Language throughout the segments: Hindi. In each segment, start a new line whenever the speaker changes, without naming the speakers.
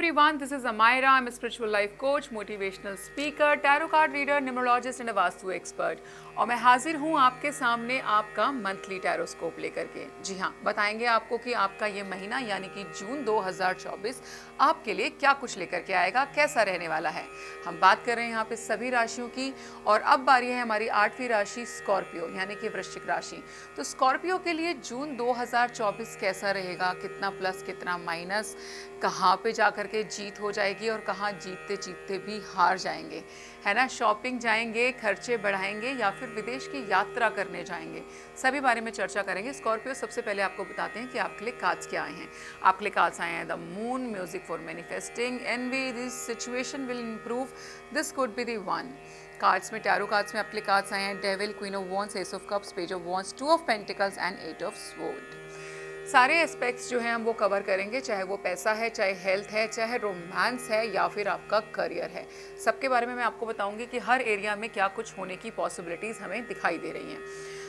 everyone, this is Amira. I'm a spiritual life coach, motivational speaker, tarot card reader, numerologist and a vastu expert. और मैं हाजिर हूँ आपके सामने आपका मंथली टैरोस्कोप लेकर के। जी हाँ, बताएंगे आपको कि आपका ये महीना यानी कि जून 2024 आपके लिए क्या कुछ लेकर के आएगा, कैसा रहने वाला है। हम बात कर रहे हैं यहाँ पे सभी राशियों की और अब बारी है हमारी 8वीं राशि स्कॉर्पियो यानी कि वृश्चिक राशि। तो स्कॉर्पियो के लिए जून 2024 कैसा रहेगा, कितना प्लस कितना माइनस, कहाँ पे जाकर के जीत हो जाएगी और कहाँ जीतते जीतते भी हार जाएंगे, है ना। शॉपिंग जाएंगे, खर्चे बढ़ाएंगे या फिर विदेश की यात्रा करने जाएंगे, सभी बारे में चर्चा करेंगे। स्कॉर्पियो, सबसे पहले आपको बताते हैं कि आपके लिए कार्ड्स क्या आए हैं। आपके लिए कार्ड्स आए हैं the moon, music for manifesting, envy, this situation will improve, this could be the one. Cards में, टैरो कार्ड्स में आपके लिए कार्ड्स आए हैं devil, queen of wands, ace of cups, page of wands, two of pentacles and eight of sword. सारे एस्पेक्ट्स जो हैं हम वो कवर करेंगे, चाहे वो पैसा है, चाहे हेल्थ है, चाहे रोमांस है या फिर आपका करियर है। सबके बारे में मैं आपको बताऊंगी कि हर एरिया में क्या कुछ होने की पॉसिबिलिटीज़ हमें दिखाई दे रही हैं।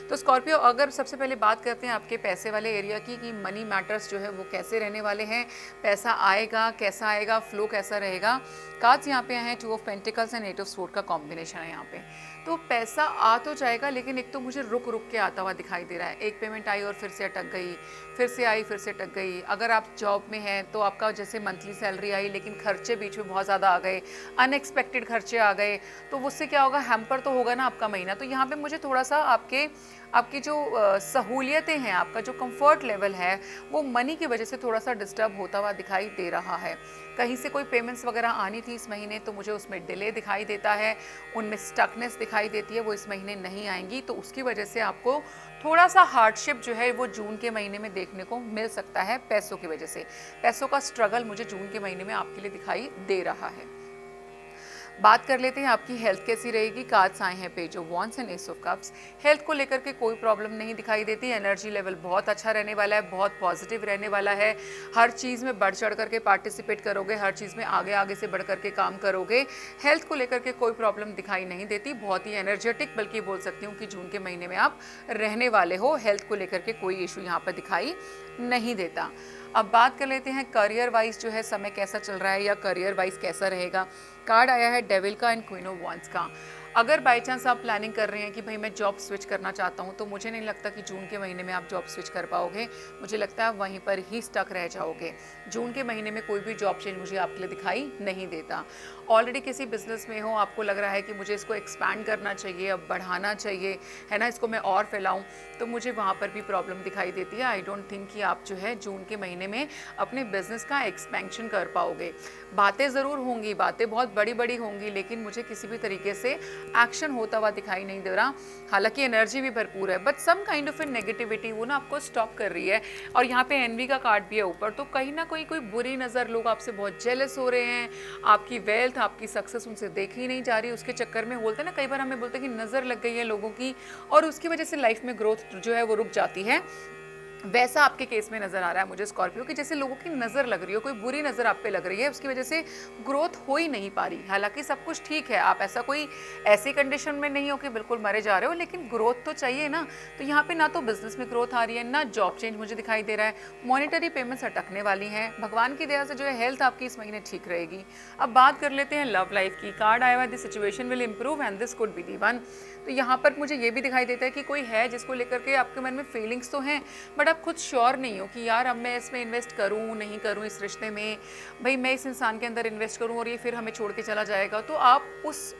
तो स्कॉर्पियो, अगर सबसे पहले बात करते हैं आपके पैसे वाले एरिया की कि मनी मैटर्स जो है वो कैसे रहने वाले हैं, पैसा आएगा, कैसा आएगा, फ्लो कैसा रहेगा। कार्ड्स यहाँ पे आए हैं two of pentacles and eight of sword का कॉम्बिनेशन है यहाँ पे। तो पैसा आ तो जाएगा, लेकिन एक तो मुझे रुक रुक के आता हुआ दिखाई दे रहा है। एक पेमेंट आई और फिर से अटक गई, फिर से आई फिर से अटक गई। अगर आप जॉब में हैं तो आपका जैसे मंथली सैलरी आई लेकिन खर्चे बीच में बहुत ज़्यादा आ गए, अनएक्सपेक्टेड खर्चे आ गए, तो उससे क्या होगा, हैम्पर तो होगा ना आपका महीना। तो यहाँ पे मुझे थोड़ा सा आपकी जो सहूलियतें हैं, आपका जो कंफर्ट लेवल है वो मनी की वजह से थोड़ा सा डिस्टर्ब होता हुआ दिखाई दे रहा है। कहीं से कोई पेमेंट्स वगैरह आनी थी इस महीने तो मुझे उसमें डिले दिखाई देता है, उनमें स्टकनेस दिखाई देती है, वो इस महीने नहीं आएंगी। तो उसकी वजह से आपको थोड़ा सा हार्डशिप जो है वो जून के महीने में देखने को मिल सकता है पैसों की वजह से। पैसों का स्ट्रगल मुझे जून के महीने में आपके लिए दिखाई दे रहा है। बात कर लेते हैं आपकी हेल्थ कैसी रहेगी। कार्ड्स आए हैं page of wands and S of cups. Health को लेकर के कोई प्रॉब्लम नहीं दिखाई देती। एनर्जी लेवल बहुत अच्छा रहने वाला है, बहुत पॉजिटिव रहने वाला है। हर चीज़ में बढ़ चढ़ करके पार्टिसिपेट करोगे, हर चीज़ में आगे आगे से बढ़ करके काम करोगे। हेल्थ को लेकर के कोई प्रॉब्लम दिखाई नहीं देती, बहुत ही एनर्जेटिक बल्कि बोल सकती हूँ कि जून के महीने में आप रहने वाले हो। हेल्थ को लेकर के कोई इशू यहाँ पर दिखाई नहीं देता। अब बात कर लेते हैं करियर वाइज जो है समय कैसा चल रहा है या करियर वाइज कैसा रहेगा। कार्ड आया है डेविल का एंड क्वीन ऑफ वॉन्ड्स का। अगर बाई चांस आप प्लानिंग कर रहे हैं कि भाई मैं जॉब स्विच करना चाहता हूं, तो मुझे नहीं लगता कि जून के महीने में आप जॉब स्विच कर पाओगे। मुझे लगता है आप वहीं पर ही स्टक रह जाओगे। जून के महीने में कोई भी जॉब चेंज मुझे आपके लिए दिखाई नहीं देता। ऑलरेडी किसी बिजनेस में हो, आपको लग रहा है कि मुझे इसको एक्सपैंड करना चाहिए, अब बढ़ाना चाहिए, है ना, इसको मैं और फैलाऊं, तो मुझे वहाँ पर भी प्रॉब्लम दिखाई देती है। आई डोंट थिंक कि आप जो है जून के महीने में अपने बिजनेस का एक्सपेंशन कर पाओगे। बातें ज़रूर होंगी, बातें बहुत बड़ी बड़ी होंगी, लेकिन मुझे किसी भी तरीके से एक्शन होता हुआ दिखाई नहीं दे रहा। हालांकि एनर्जी भी भरपूर है, but some kind of a negativity वो ना आपको स्टॉप कर रही है। और यहाँ पे एनवी का कार्ड भी है ऊपर, तो कहीं ना कोई बुरी नज़र, लोग आपसे बहुत जेलस हो रहे हैं। आपकी वेल्थ, आपकी सक्सेस उनसे देखी नहीं जा रही, उसके चक्कर में बोलते हैं ना, कई बार हमें बोलते हैं कि नज़र लग गई है लोगों की और उसकी वजह से लाइफ में ग्रोथ जो है वो रुक जाती है। वैसा आपके केस में नजर आ रहा है मुझे स्कॉर्पियो की, जैसे लोगों की नज़र लग रही हो, कोई बुरी नज़र आप पे लग रही है, उसकी वजह से ग्रोथ हो ही नहीं पा रही। हालांकि सब कुछ ठीक है, आप ऐसी कंडीशन में नहीं हो कि बिल्कुल मरे जा रहे हो, लेकिन ग्रोथ तो चाहिए ना। तो यहाँ पे ना तो बिजनेस में ग्रोथ आ रही है, ना जॉब चेंज मुझे दिखाई दे रहा है। मॉनिटरी पेमेंट्स अटकने वाली हैं। भगवान की दया से जो है हेल्थ आपकी इस महीने ठीक रहेगी। अब बात कर लेते हैं लव लाइफ की। कार्ड आया हुआ this situation will improve and this could be the one. तो यहाँ पर मुझे ये भी दिखाई देता है कि कोई है जिसको लेकर के आपके मन में फीलिंग्स तो हैं, बट आप खुद श्योर नहीं हो कि यार अब मैं इसमें इन्वेस्ट करूँ नहीं करूँ, इस रिश्ते में भाई मैं इस इंसान के अंदर इन्वेस्ट करूँ और ये फिर हमें छोड़ के चला जाएगा। तो आप उस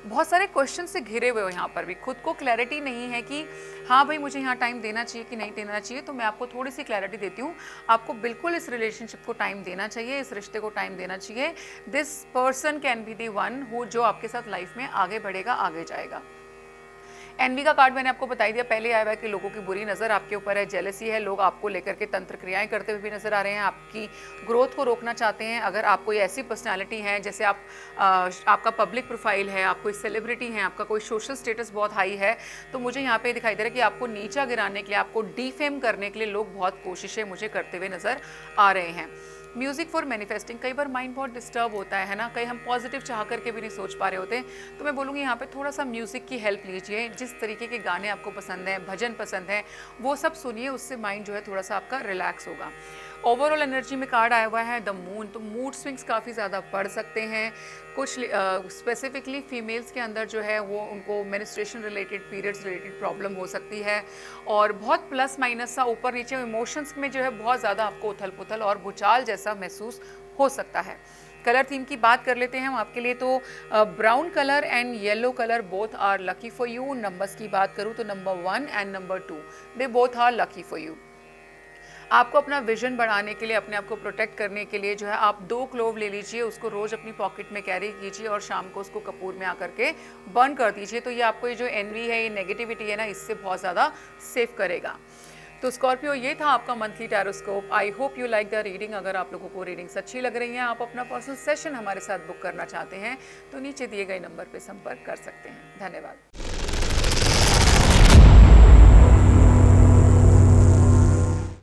बहुत सारे क्वेश्चन से घिरे हुए हो। यहाँ पर भी खुद को क्लैरिटी नहीं है कि हाँ भाई मुझे यहाँ टाइम देना चाहिए कि नहीं देना चाहिए। तो मैं आपको थोड़ी सी क्लैरिटी देती हूँ, आपको बिल्कुल इस रिलेशनशिप को टाइम देना चाहिए, इस रिश्ते को टाइम देना चाहिए। This person can be the one who जो आपके साथ लाइफ में आगे बढ़ेगा, आगे जाएगा। एनवी का कार्ड मैंने आपको बताई दिया पहले आया हुआ है कि लोगों की बुरी नज़र आपके ऊपर है, जेलसी है, लोग आपको लेकर के तंत्र क्रियाएं करते हुए भी नजर आ रहे हैं, आपकी ग्रोथ को रोकना चाहते हैं। अगर आप कोई ऐसी पर्सनालिटी है, जैसे आपका पब्लिक प्रोफाइल है, आप कोई सेलिब्रिटी हैं, आपका कोई सोशल स्टेटस बहुत हाई है, तो मुझे यहाँ पे दिखाई दे रहा है कि आपको नीचा गिराने के लिए, आपको डीफेम करने के लिए लोग बहुत कोशिशें मुझे करते हुए नजर आ रहे हैं। म्यूजिक फॉर मैनिफेस्टिंग, कई बार माइंड बहुत डिस्टर्ब होता है ना, कई हम पॉजिटिव चाह करके भी नहीं सोच पा रहे होते, तो मैं बोलूँगी यहाँ पे थोड़ा सा म्यूजिक की हेल्प लीजिए। जिस तरीके के गाने आपको पसंद हैं, भजन पसंद है, वो सब सुनिए, उससे माइंड जो है थोड़ा सा आपका रिलैक्स होगा। ओवरऑल एनर्जी में कार्ड आया हुआ है द मून, तो मूड स्विंग्स काफ़ी ज़्यादा बढ़ सकते हैं। कुछ स्पेसिफिकली फीमेल्स के अंदर जो है वो उनको menstruation related, periods related problem हो सकती है, और बहुत प्लस माइनस सा ऊपर नीचे इमोशंस में जो है बहुत ज़्यादा आपको उथल पुथल और भूचाल जैसा महसूस हो सकता है। कलर थीम की बात कर लेते हैं हम आपके लिए, तो brown colour and yellow colour both are lucky for you. Numbers की बात करूँ तो number 1 and number 2 they both are lucky for you. आपको अपना विजन बढ़ाने के लिए, अपने आप को प्रोटेक्ट करने के लिए जो है आप 2 क्लोव ले लीजिए, उसको रोज़ अपनी पॉकेट में कैरी कीजिए और शाम को उसको कपूर में आकर के बर्न कर दीजिए। तो ये आपको ये जो एनवी है, ये नेगेटिविटी है ना, इससे बहुत ज़्यादा सेव करेगा। तो स्कॉर्पियो, ये था आपका monthly tarotscope. I hope you like the reading. अगर आप लोगों को रीडिंग्स अच्छी लग रही हैं, आप अपना पर्सनल सेशन हमारे साथ बुक करना चाहते हैं, तो नीचे दिए गए नंबर पर संपर्क कर सकते हैं। धन्यवाद।